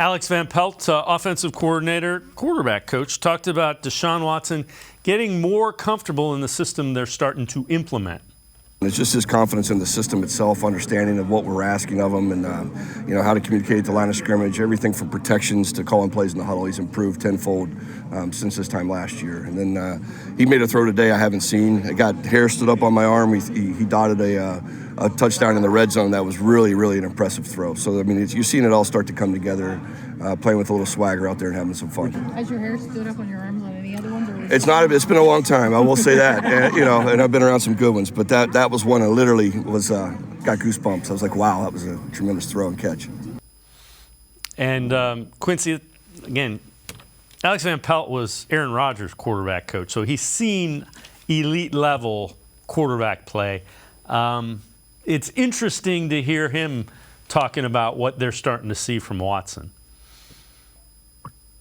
Alex Van Pelt, offensive coordinator, quarterback coach, talked about Deshaun Watson getting more comfortable in the system they're starting to implement. It's just his confidence in the system itself, understanding of what we're asking of him, and how to communicate at the line of scrimmage. Everything from protections to calling plays in the huddle, he's improved tenfold since this time last year. And then he made a throw today I haven't seen. It got hair stood up on my arm. He dotted a touchdown in the red zone that was really, really an impressive throw. So I mean, you've seen it all start to come together. Playing with a little swagger out there and having some fun. Has your hair stood up on your arms on any other ones? Or It's not. It's been a long time. I will say that. And I've been around some good ones, but that was one that literally was got goosebumps. I was like, wow, that was a tremendous throw and catch. And Quincy, again, Alex Van Pelt was Aaron Rodgers' quarterback coach, so he's seen elite level quarterback play. It's interesting to hear him talking about what they're starting to see from Watson.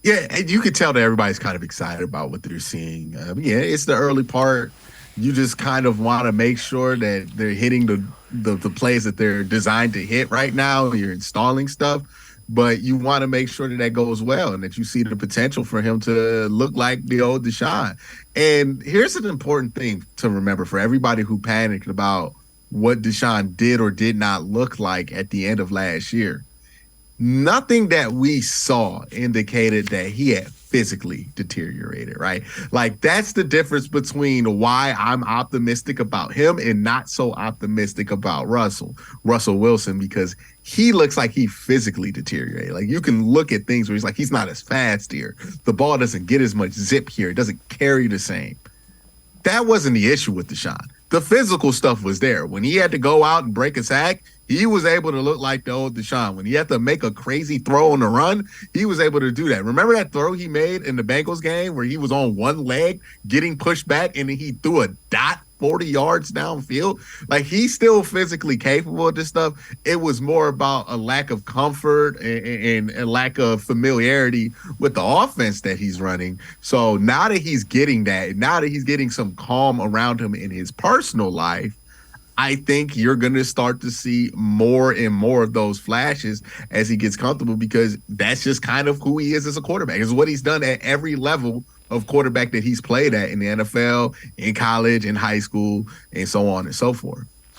Yeah, and you could tell that everybody's kind of excited about what they're seeing. It's the early part. You just kind of want to make sure that they're hitting the plays that they're designed to hit right now. You're installing stuff, but you want to make sure that goes well and that you see the potential for him to look like the old Deshaun. And here's an important thing to remember for everybody who panicked about what Deshaun did or did not look like at the end of last year. Nothing that we saw indicated that he had physically deteriorated, right? Like, that's the difference between why I'm optimistic about him and not so optimistic about Russell Wilson, because he looks like he physically deteriorated. Like, you can look at things where he's not as fast here. The ball doesn't get as much zip here. It doesn't carry the same. That wasn't the issue with Deshaun. The physical stuff was there. When he had to go out and break a sack, he was able to look like the old Deshaun. When he had to make a crazy throw on the run, he was able to do that. Remember that throw he made in the Bengals game where he was on one leg getting pushed back and then he threw a dot 40 yards downfield? Like, he's still physically capable of this stuff. It was more about a lack of comfort and a lack of familiarity with the offense that he's running. So now that he's getting that, now that he's getting some calm around him in his personal life, I think you're going to start to see more and more of those flashes as he gets comfortable, because that's just kind of who he is as a quarterback. It's what he's done at every level of quarterback that he's played at in the NFL, in college, in high school, and so on and so forth.